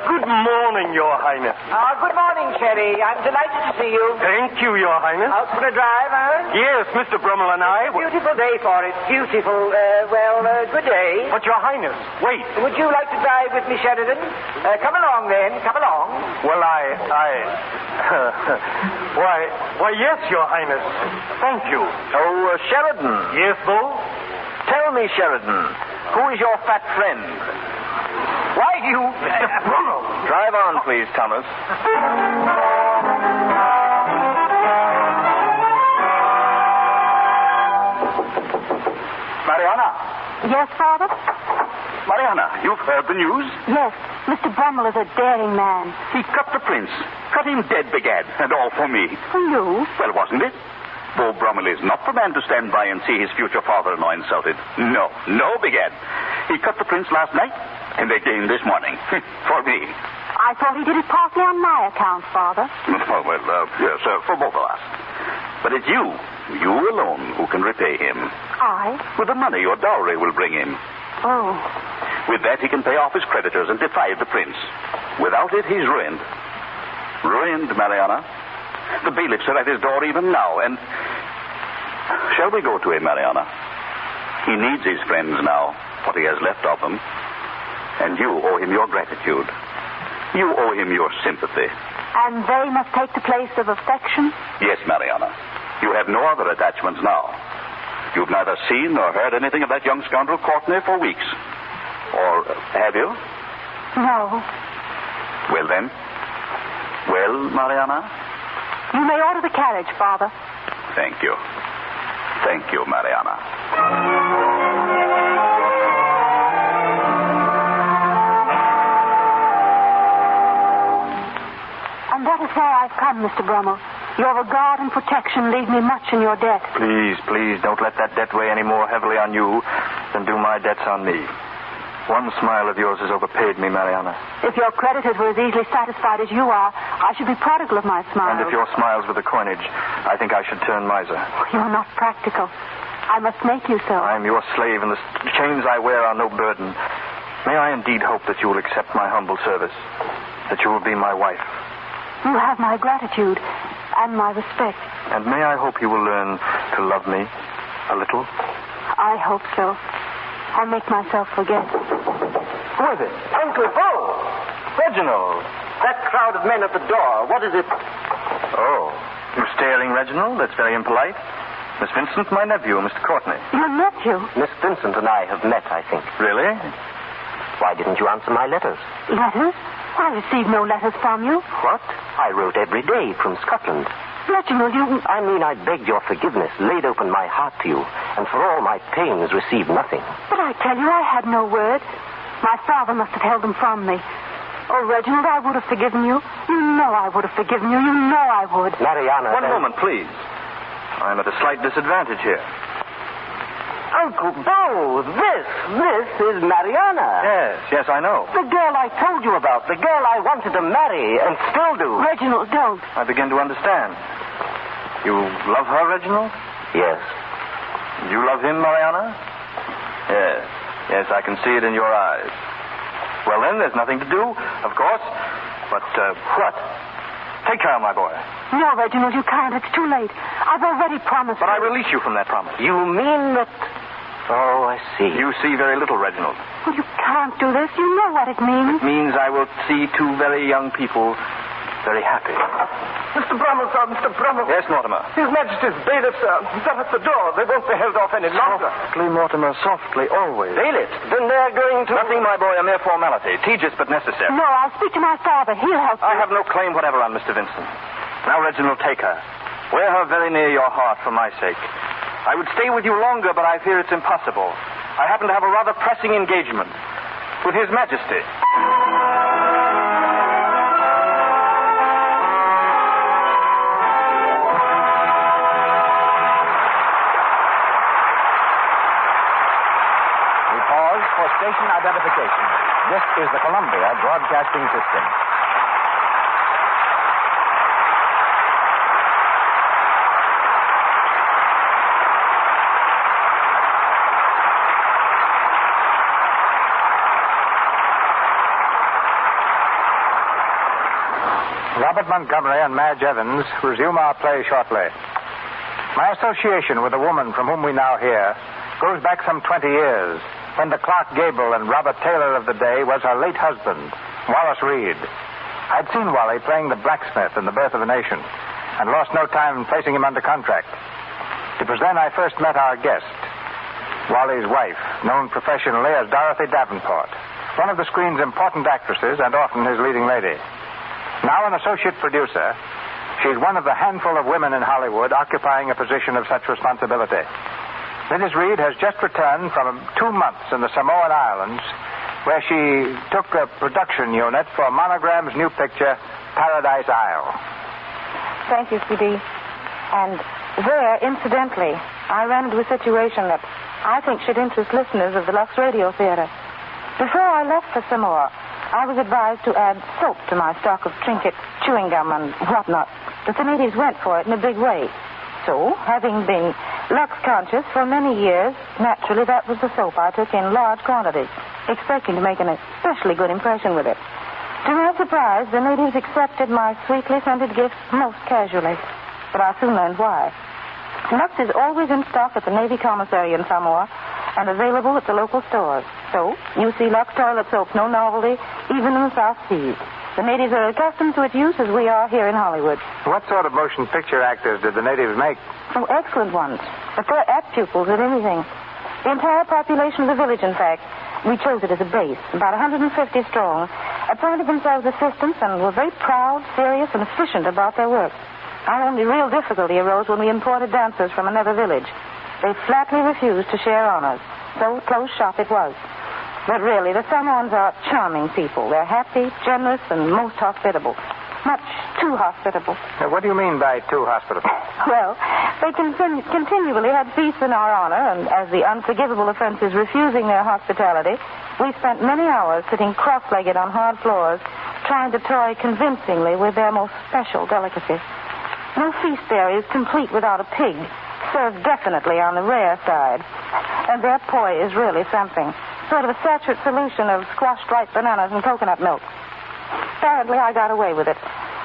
Good morning, Your Highness. Good morning, Sherry. I'm delighted to see you. Thank you, Your Highness. Out for a drive, huh? Yes, Mr. Brummel and I. Beautiful day for it. Beautiful. Good day. But, Your Highness, wait. Would you like to drive with me, Sheridan? Come along, then. Come along. Well, why, yes, Your Highness. Thank you. Oh, Sheridan. Yes, Beau? Tell me, Sheridan, who is your fat friend? Why, you... Mr. Brummel. Drive on, please, Thomas. Mariana. Yes, Father? Mariana, you've heard the news? Yes. Mr. Brummel is a daring man. He cut the prince. Cut him dead, begad. And all for me. For you? Well, wasn't it? Beau Brummel is not the man to stand by and see his future father-in-law insulted. No, begad. He cut the prince last night, and again this morning. For me. I thought he did it partly on my account, Father. Yes, for both of us. But it's you alone who can repay him. I? With the money your dowry will bring him. Oh. With that, he can pay off his creditors and defy the prince. Without it, he's ruined. Ruined, Mariana. The bailiffs are at his door even now, and... Shall we go to him, Mariana? He needs his friends now, what he has left of them. And you owe him your gratitude. You owe him your sympathy. And they must take the place of affection? Yes, Mariana. You have no other attachments now. You've neither seen nor heard anything of that young scoundrel Courtney for weeks. Or have you? No. Well, then. Well, Mariana? You may order the carriage, Father. Thank you. Thank you, Mariana. And that is why I've come, Mr. Brummel. Your regard and protection leave me much in your debt. Please, don't let that debt weigh any more heavily on you than do my debts on me. One smile of yours has overpaid me, Mariana. If your creditors were as easily satisfied as you are, I should be prodigal of my smiles. And if your smiles were the coinage, I think I should turn miser. You're not practical. I must make you so. I am your slave, and the chains I wear are no burden. May I indeed hope that you will accept my humble service, that you will be my wife. You have my gratitude and my respect. And may I hope you will learn to love me a little? I hope so. I'll make myself forget. Who is it? Uncle Beau! Reginald! That crowd of men at the door. What is it? Oh, you're staring, Reginald? That's very impolite. Miss Vincent, my nephew, Mr. Courtney. Your nephew? Miss Vincent and I have met, I think. Really? Why didn't you answer my letters? Letters? I received no letters from you. What? I wrote every day from Scotland. Reginald, you... I mean, I begged your forgiveness, laid open my heart to you, and for all my pains received nothing. But I tell you, I had no word. My father must have held them from me. Oh, Reginald, I would have forgiven you. You know I would have forgiven you. You know I would. Mariana... One moment, please. I'm at a slight disadvantage here. Uncle Beau, this is Mariana. Yes, I know. The girl I told you about. The girl I wanted to marry and still do. Reginald, don't. I begin to understand. You love her, Reginald? Yes. You love him, Mariana? Yes, I can see it in your eyes. Well, then, there's nothing to do, of course. But, what? Take care, my boy. No, Reginald, you can't. It's too late. I've already promised. But I release you from that promise. You mean that... Oh, I see. You see very little, Reginald. Well, you can't do this. You know what it means. It means I will see two very young people very happy. Mr. Brummel, sir, Mr. Brummel. Yes, Mortimer. His Majesty's bailiffs, sir. They're at the door. They won't be held off any longer. Softly, Mortimer, softly, always. Bailiffs? Then they're going to... Nothing, my boy, a mere formality. Tedious but necessary. No, I'll speak to my father. He'll help you. I have no claim whatever on Mr. Vincent. Now, Reginald, take her. Wear her very near your heart for my sake. I would stay with you longer, but I fear it's impossible. I happen to have a rather pressing engagement with His Majesty. We pause for station identification. This is the Columbia Broadcasting System. Robert Montgomery and Madge Evans resume our play shortly. My association with the woman from whom we now hear goes back some 20 years, when the Clark Gable and Robert Taylor of the day was her late husband, Wallace Reed. I'd seen Wally playing the blacksmith in The Birth of a Nation, and lost no time in placing him under contract. It was then I first met our guest, Wally's wife, known professionally as Dorothy Davenport, one of the screen's important actresses and often his leading lady. Now an associate producer, she's one of the handful of women in Hollywood occupying a position of such responsibility. Mrs. Reed has just returned from 2 months in the Samoan Islands, where she took a production unit for Monogram's new picture, Paradise Isle. Thank you, C.D. And there, incidentally, I ran into a situation that I think should interest listeners of the Lux Radio Theater. Before I left for Samoa, I was advised to add soap to my stock of trinkets, chewing gum, and whatnot. But the natives went for it in a big way. So, having been Lux conscious for many years, naturally that was the soap I took in large quantities, expecting to make an especially good impression with it. To my surprise, the natives accepted my sweetly scented gifts most casually. But I soon learned why. Lux is always in stock at the Navy Commissary in Samoa and available at the local stores. So, you see Lux toilet soap, no novelty, even in the South Seas. The natives are accustomed to its use as we are here in Hollywood. What sort of motion picture actors did the natives make? Oh, excellent ones. But they're act pupils at anything. The entire population of the village, in fact. we chose it as a base, about 150 strong, appointed themselves assistants and were very proud, serious, and efficient about their work. Our only real difficulty arose when we imported dancers from another village. They flatly refused to share honors, so close shop it was. But really, the Samoans are charming people. They're happy, generous, and most hospitable. Much too hospitable. Now, what do you mean by too hospitable? Well, they continually had feasts in our honor, and as the unforgivable offense is refusing their hospitality, we spent many hours sitting cross-legged on hard floors, trying to toy convincingly with their most special delicacy. No feast there is complete without a pig, served definitely on the rare side. And their poi is really something. Sort of a saturate solution of squashed ripe bananas and coconut milk. Apparently, I got away with it,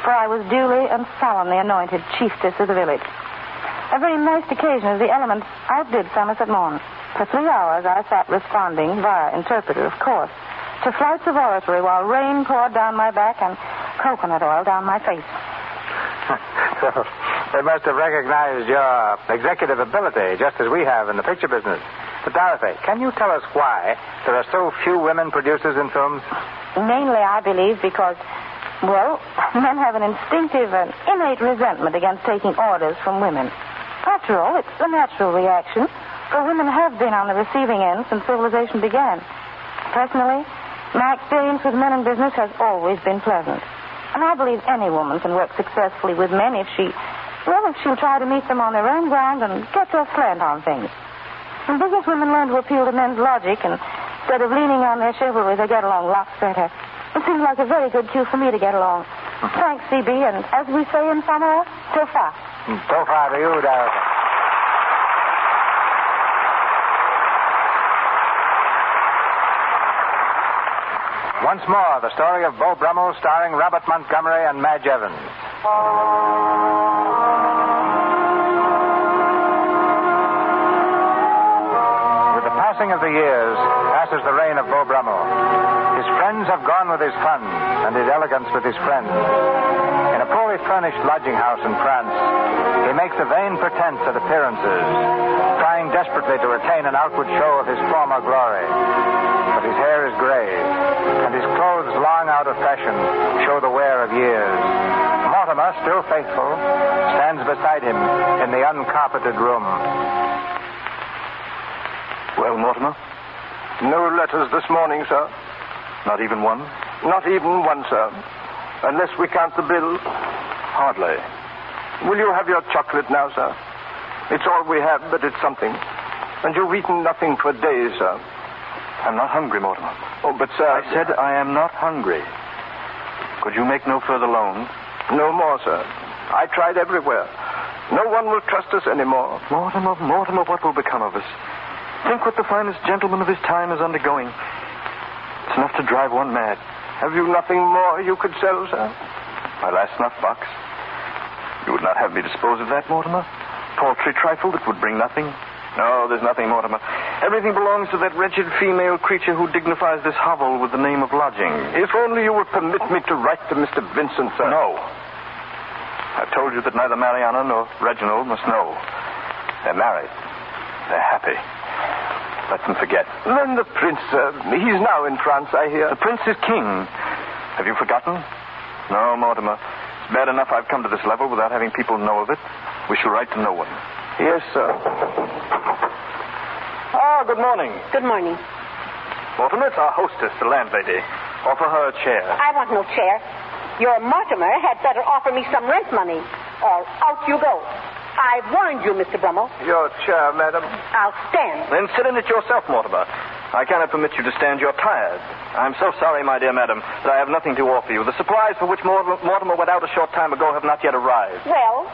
for I was duly and solemnly anointed chiefess of the village. A very nice occasion as the elements outdid Somerset Maugham. For 3 hours, I sat responding, via interpreter, of course, to flights of oratory while rain poured down my back and coconut oil down my face. So, they must have recognized your executive ability, just as we have in the picture business. But, Dorothy, can you tell us why there are so few women producers in films? Mainly, I believe, because, well, men have an instinctive and innate resentment against taking orders from women. After all, it's a natural reaction, for women have been on the receiving end since civilization began. Personally, my experience with men in business has always been pleasant. And I believe any woman can work successfully with men if she'll try to meet them on their own ground and get their slant on things. And business women learn to appeal to men's logic, and instead of leaning on their chivalry, they get along lots better. It seems like a very good cue for me to get along. Thanks, CB, and as we say in Samoa, tofa. Tofa to you, Dorothy. Once more, the story of Beau Brummel, starring Robert Montgomery and Madge Evans. With the passing of the years, passes the reign of Beau Brummel. His friends have gone with his fun, and his elegance with his friends. In a poorly furnished lodging house in France, he makes a vain pretense at appearances, trying desperately to retain an outward show of his former glory. But his hair is gray, and his clothes long out of fashion show the wear of years. Mortimer, still faithful, stands beside him in the uncarpeted room. Well, Mortimer? No letters this morning, sir. Not even one? Not even one, sir. Unless we count the bill. Hardly. Will you have your chocolate now, sir? It's all we have, but it's something. And you've eaten nothing for days, sir. I'm not hungry, Mortimer. Oh, but, sir... I said I am not hungry. Could you make no further loans? No more, sir. I tried everywhere. No one will trust us anymore. Mortimer, what will become of us? Think what the finest gentleman of his time is undergoing. It's enough to drive one mad. Have you nothing more you could sell, sir? My last snuff box. You would not have me dispose of that, Mortimer? Paltry trifle that would bring nothing? No, there's nothing, Mortimer. Everything belongs to that wretched female creature who dignifies this hovel with the name of lodging. If only you would permit me to write to Mr. Vincent, sir. No. I've told you that neither Mariana nor Reginald must know. They're married. They're happy. Let them forget. Then the prince, sir. He's now in France, I hear. The prince is king. Have you forgotten? No, Mortimer. It's bad enough I've come to this level without having people know of it. We shall write to no one. Yes, sir. Good morning. Good morning. Mortimer, it's our hostess, the landlady. Offer her a chair. I want no chair. Your Mortimer had better offer me some rent money, or out you go. I've warned you, Mr. Brummel. Your chair, madam. I'll stand. Then sit in it yourself, Mortimer. I cannot permit you to stand. You're tired. I'm so sorry, my dear madam, that I have nothing to offer you. The supplies for which Mortimer went out a short time ago have not yet arrived. Well,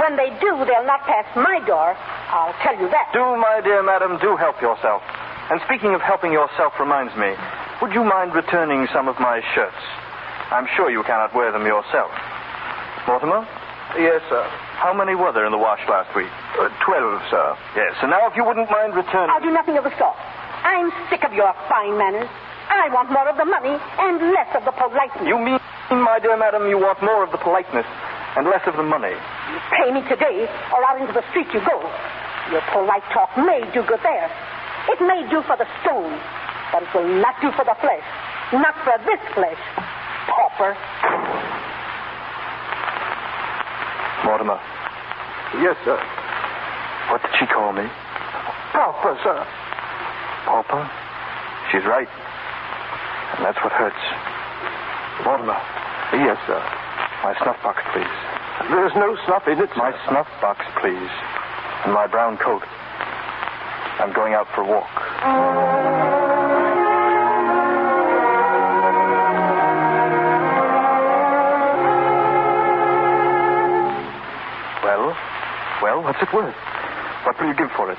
when they do, they'll not pass my door. I'll tell you that. Do, my dear madam, do help yourself. And speaking of helping yourself reminds me, would you mind returning some of my shirts? I'm sure you cannot wear them yourself. Mortimer? Yes, sir. How many were there in the wash last week? 12, sir. Yes, and now if you wouldn't mind returning... I'll do nothing of the sort. I'm sick of your fine manners. I want more of the money and less of the politeness. You mean, my dear madam, you want more of the politeness and less of the money? You pay me today, or out into the street you go. Your polite talk may do good there. It may do for the stone. but it will not do for the flesh. Not for this flesh. Pauper. Mortimer. Yes, sir. What did she call me? Pauper, sir. Pauper? She's right. And that's what hurts. Mortimer. Yes, sir. My snuff box, please. There's no snuff in it. My snuff box, please. And my brown coat. I'm going out for a walk. Well, what's it worth? What will you give for it?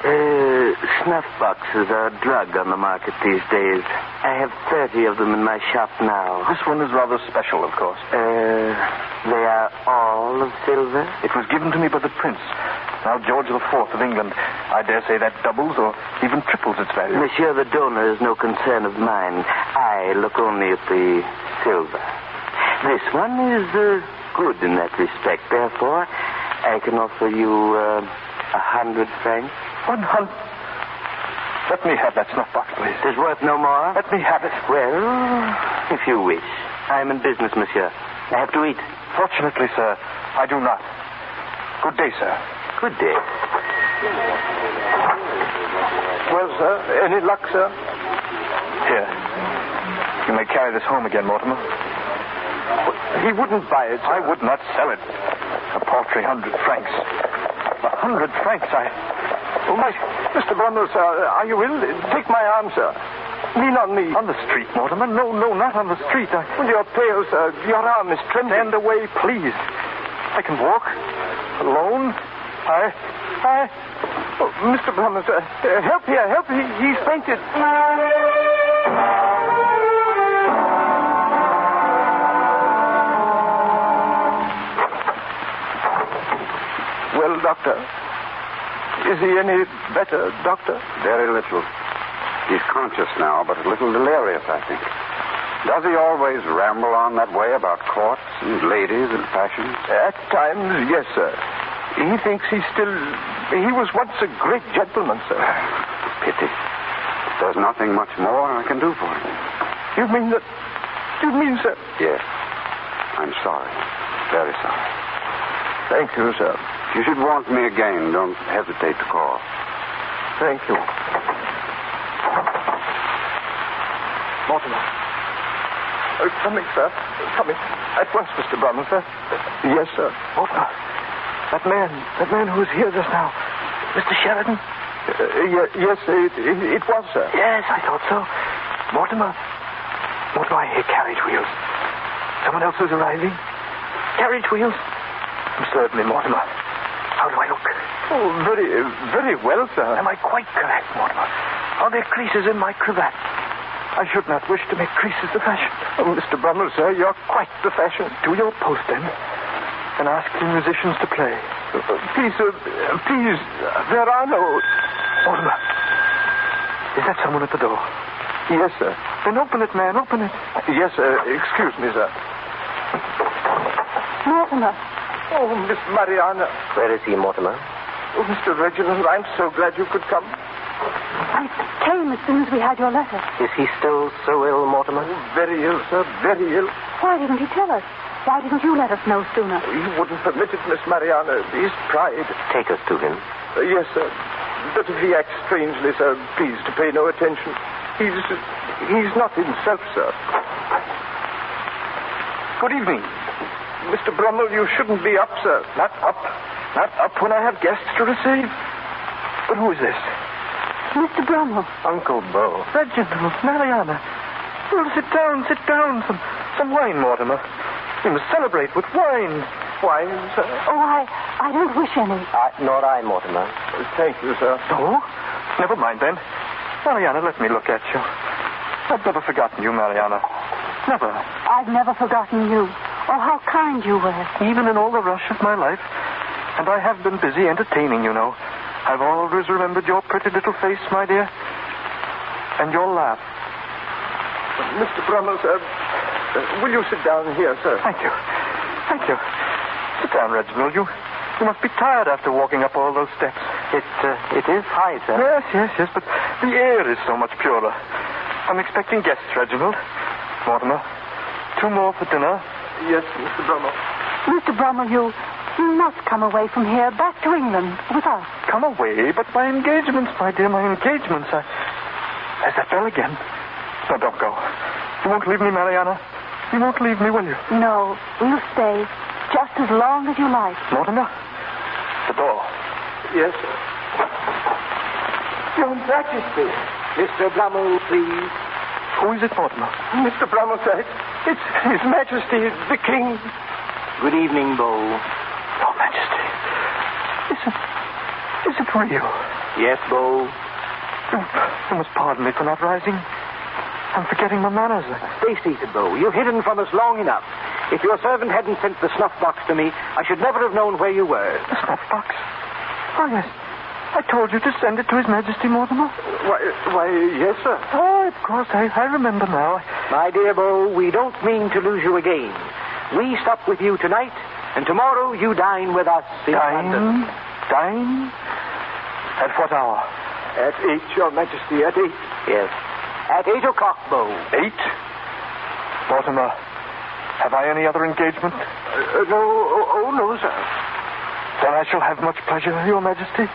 Snuff boxes are a drug on the market these days. I have 30 of them in my shop now. This one is rather special, of course. They are all of silver? It was given to me by the Prince. Now George IV of England. I dare say that doubles or even triples its value. Monsieur, the donor is no concern of mine. I look only at the silver. This one is good in that respect. Therefore, I can offer you 100 francs. 100? Let me have that snuff box, please. It's worth no more? Let me have it. Well, if you wish. I'm in business, monsieur. I have to eat. Fortunately, sir, I do not. Good day, sir. Good day. Well, sir, any luck, sir? Here. You may carry this home again, Mortimer. He wouldn't buy it, sir. I would not sell it. A paltry 100 francs. 100 francs, Oh, my... Mr. Brummel, sir, are you ill? Take my arm, sir. Lean on me. On the street, Mortimer? No, not on the street. Well, you're pale, sir. Your arm is trembling. Stand away, please. I can walk. Alone. Oh, Mr. Brummel, sir. Help here, help. He's fainted. Well, doctor, is he any better, doctor? Very little. He's conscious now, but a little delirious, I think. Does he always ramble on that way about courts and ladies and fashions? At times, yes, sir. He thinks he was once a great gentleman, sir. Pity. There's nothing much more I can do for him. You mean, sir? Yes. I'm sorry. Very sorry. Thank you, sir. If you should want me again, don't hesitate to call. Thank you. Mortimer. Coming, sir. Coming. At once, Mr. Brummel, sir. Yes, sir. Mortimer. That man who was here just now. Mr. Sheridan? Yes, it was, sir. Yes, I thought so. Mortimer, I hear carriage wheels. Someone else is arriving? Carriage wheels? Certainly, Mortimer. How do I look? Oh, very, very well, sir. Am I quite correct, Mortimer? Are there creases in my cravat? I should not wish to make creases the fashion. Oh, Mr. Brummel, sir, you're quite the fashion. Do your post, then, and ask the musicians to play. Please, there are no... Mortimer, is that someone at the door? Yes, sir. Then open it, man, open it. Yes, sir. Excuse me, sir. Mortimer. Oh, Miss Mariana. Where is he, Mortimer? Oh, Mr. Reginald, I'm so glad you could come. I came as soon as we had your letter. Is he still so ill, Mortimer? Oh, very ill, sir, very ill. Why didn't he tell us? Why didn't you let us know sooner? He wouldn't permit it, Miss Mariana. His pride. Take us to him. Yes, sir. But if he acts strangely, sir, please to pay no attention. He's not himself, sir. Good evening. Mr. Brummel, you shouldn't be up, sir. Not up. Not up when I have guests to receive. But who is this? Mr. Brummel. Uncle Beau. Reginald, Mariana. Well, sit down. Some wine, Mortimer. We must celebrate with wine. Wine, sir? Oh, I don't wish any. Nor I, Mortimer. Thank you, sir. Oh? Never mind, then. Mariana, let me look at you. I've never forgotten you, Mariana. Never. I've never forgotten you. Oh, how kind you were. Even in all the rush of my life. And I have been busy entertaining, you know. I've always remembered your pretty little face, my dear. And your laugh. Mr. Brummel, sir, will you sit down here, sir? Thank you. Sit down, Reginald. You must be tired after walking up all those steps. It is high, sir. Yes, but the air is so much purer. I'm expecting guests, Reginald. Mortimer, 2 more for dinner. Yes, Mr. Brummel. Mr. Brummel, you must come away from here, back to England, with us. Come away? But my engagements, my dear, my engagements. Has that bell again? No, don't go. You won't leave me, Mariana? You won't leave me, will you? No, we'll stay just as long as you like. Mortimer? The door. Yes, sir. Your Majesty. Mr. Brummel, please. Who is it, Mortimer? Mr. Brummel, sir. It's His Majesty, the King. Good evening, Beau. Your Majesty. Is it real? Yes, Beau. You must pardon me for not rising. I'm forgetting my manners. Stay seated, Beau. You've hidden from us long enough. If your servant hadn't sent the snuff box to me, I should never have known where you were. The snuff box? Oh, yes. I told you to send it to His Majesty, Mortimer. Why, yes, sir. Oh, of course. I remember now. My dear Beau, we don't mean to lose you again. We stop with you tonight, and tomorrow you dine with us in London. Dine? At what hour? At 8, Your Majesty, at 8. Yes. At 8 o'clock, Beau. 8? Mortimer, have I any other engagement? No, sir. Then I shall have much pleasure, Your Majesty.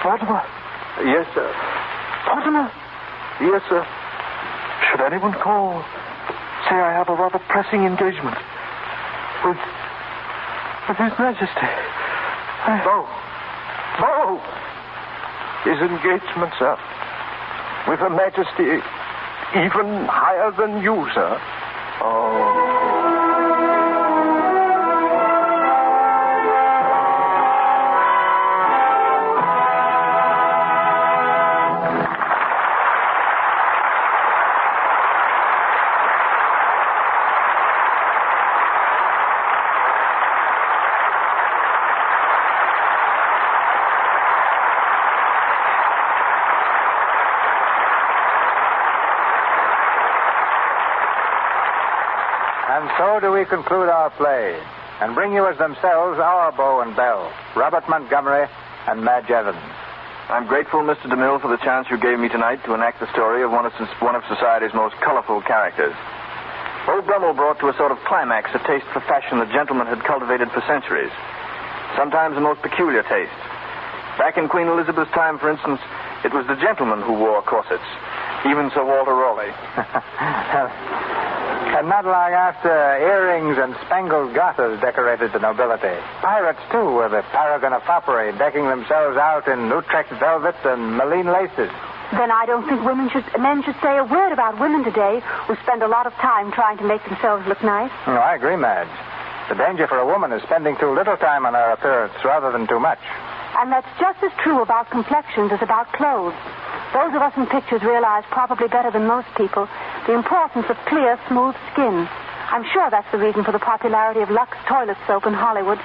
Mortimer. Yes, sir. Mortimer. Yes, sir. Should anyone call, say I have a rather pressing engagement with His Majesty. Beau. His engagement, sir. With Her Majesty even higher than you, sir. Oh. And so do we conclude our play and bring you as themselves our Beau and Belle, Robert Montgomery and Madge Evans. I'm grateful, Mr. DeMille, for the chance you gave me tonight to enact the story of one of society's most colorful characters. Beau Brummel brought to a sort of climax a taste for fashion the gentleman had cultivated for centuries, sometimes a most peculiar taste. Back in Queen Elizabeth's time, for instance, it was the gentleman who wore corsets, even Sir Walter Raleigh. And not long after, earrings and spangled garters decorated the nobility. Pirates, too, were the paragon of foppery, decking themselves out in Utrecht velvet and Malines laces. Then I don't think men should say a word about women today who spend a lot of time trying to make themselves look nice. No, I agree, Madge. The danger for a woman is spending too little time on her appearance rather than too much. And that's just as true about complexions as about clothes. Those of us in pictures realize probably better than most people the importance of clear, smooth skin. I'm sure that's the reason for the popularity of Lux toilet soap in Hollywood.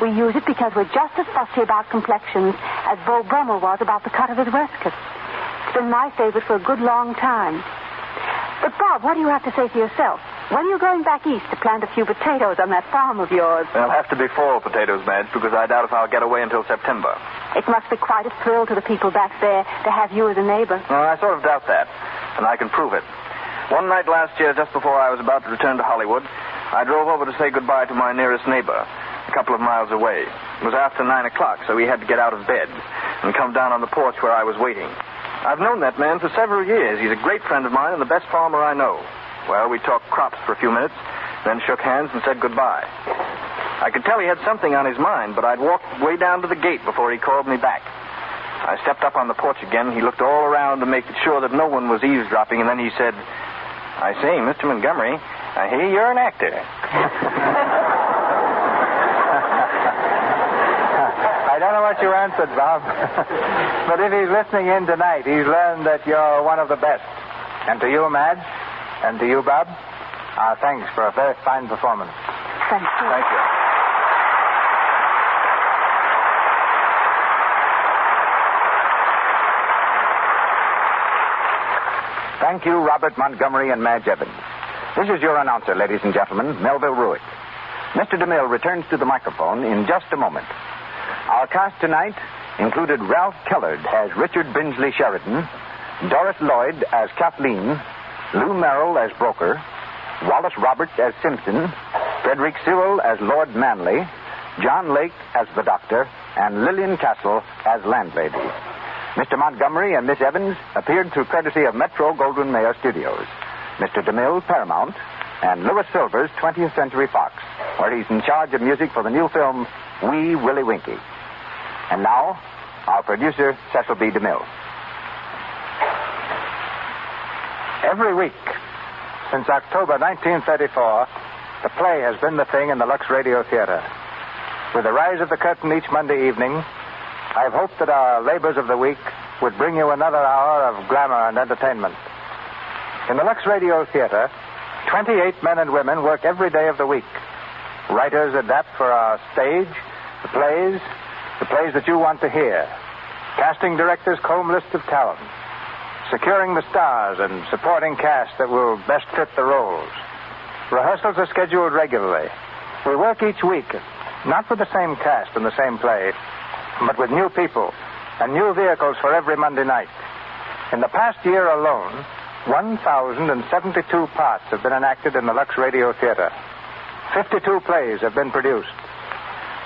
We use it because we're just as fussy about complexions as Beau Brummel was about the cut of his waistcoat. It's been my favorite for a good long time. But, Bob, what do you have to say for yourself? When are you going back east to plant a few potatoes on that farm of yours? They'll have to be fall potatoes, Madge, because I doubt if I'll get away until September. It must be quite a thrill to the people back there to have you as a neighbor. Well, I sort of doubt that, and I can prove it. One night last year, just before I was about to return to Hollywood, I drove over to say goodbye to my nearest neighbor, a couple of miles away. It was after 9 o'clock, so he had to get out of bed and come down on the porch where I was waiting. I've known that man for several years. He's a great friend of mine and the best farmer I know. Well, we talked crops for a few minutes, then shook hands and said goodbye. I could tell he had something on his mind, but I'd walked way down to the gate before he called me back. I stepped up on the porch again. He looked all around to make sure that no one was eavesdropping, and then he said, "I say, Mr. Montgomery, I hear you're an actor." I don't know what you answered, Bob. But if he's listening in tonight, he's learned that you're one of the best. And to you, Madge, and to you, Bob, our thanks for a very fine performance. Thank you. Thank you. Thank you, Robert Montgomery and Madge Evans. This is your announcer, ladies and gentlemen, Melville Ruick. Mr. DeMille returns to the microphone in just a moment. Our cast tonight included Ralph Kellard as Richard Brinsley Sheridan, Doris Lloyd as Kathleen, Lou Merrill as broker, Wallace Roberts as Simpson, Frederick Sewell as Lord Manley, John Lake as the doctor, and Lillian Castle as landlady. Mr. Montgomery and Miss Evans appeared through courtesy of Metro Goldwyn Mayer Studios, Mr. DeMille, Paramount, and Louis Silvers, 20th Century Fox, where he's in charge of music for the new film Wee Willie Winkie. And now, our producer, Cecil B. DeMille. Every week, since October 1934, the play has been the thing in the Lux Radio Theater. With the rise of the curtain each Monday evening, I've hoped that our labors of the week would bring you another hour of glamour and entertainment. In the Lux Radio Theater, 28 men and women work every day of the week. Writers adapt for our stage, the plays that you want to hear. Casting directors comb lists of talent. Securing the stars and supporting cast that will best fit the roles. Rehearsals are scheduled regularly. We work each week, not with the same cast and the same play, but with new people and new vehicles for every Monday night. In the past year alone, 1,072 parts have been enacted in the Lux Radio Theater. 52 plays have been produced.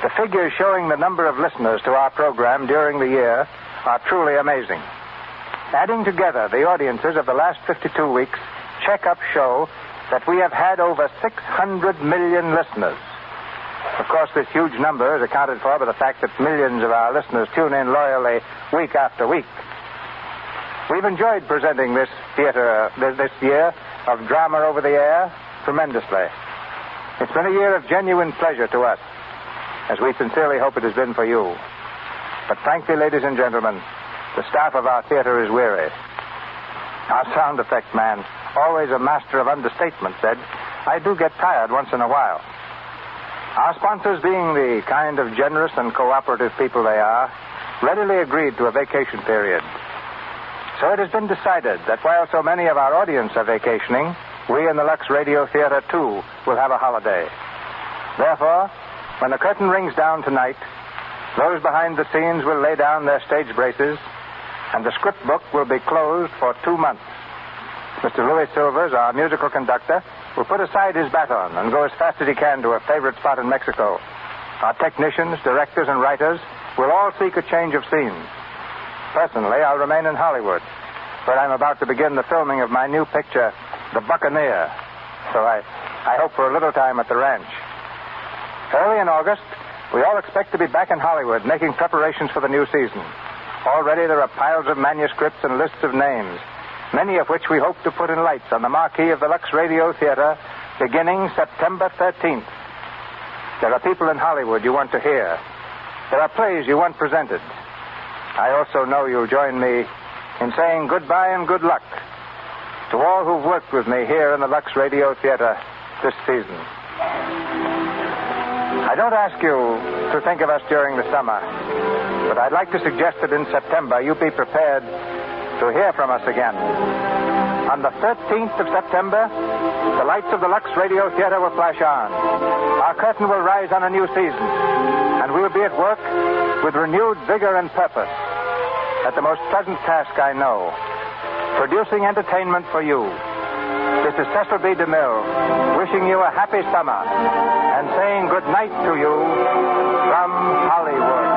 The figures showing the number of listeners to our program during the year are truly amazing. Adding together the audiences of the last 52 weeks, check-ups show that we have had over 600 million listeners. Of course, this huge number is accounted for by the fact that millions of our listeners tune in loyally week after week. We've enjoyed presenting this theater this year of drama over the air tremendously. It's been a year of genuine pleasure to us, as we sincerely hope it has been for you. But frankly, ladies and gentlemen, the staff of our theater is weary. Our sound effect man, always a master of understatement, said, "I do get tired once in a while." Our sponsors, being the kind of generous and cooperative people they are, readily agreed to a vacation period. So it has been decided that while so many of our audience are vacationing, we in the Lux Radio Theater, too, will have a holiday. Therefore, when the curtain rings down tonight, those behind the scenes will lay down their stage braces, and the script book will be closed for 2 months. Mr. Louis Silvers, our musical conductor, will put aside his baton and go as fast as he can to a favorite spot in Mexico. Our technicians, directors, and writers will all seek a change of scene. Personally, I'll remain in Hollywood, where I'm about to begin the filming of my new picture, The Buccaneer. So I hope for a little time at the ranch. Early in August, we all expect to be back in Hollywood making preparations for the new season. Already there are piles of manuscripts and lists of names, many of which we hope to put in lights on the marquee of the Lux Radio Theater beginning September 13th. There are people in Hollywood you want to hear. There are plays you want presented. I also know you'll join me in saying goodbye and good luck to all who've worked with me here in the Lux Radio Theater this season. I don't ask you to think of us during the summer, but I'd like to suggest that in September you be prepared to hear from us again. On the 13th of September, the lights of the Lux Radio Theater will flash on. Our curtain will rise on a new season, and we'll be at work with renewed vigor and purpose at the most pleasant task I know, producing entertainment for you. This is Cecil B. DeMille wishing you a happy summer and saying good night to you from Hollywood.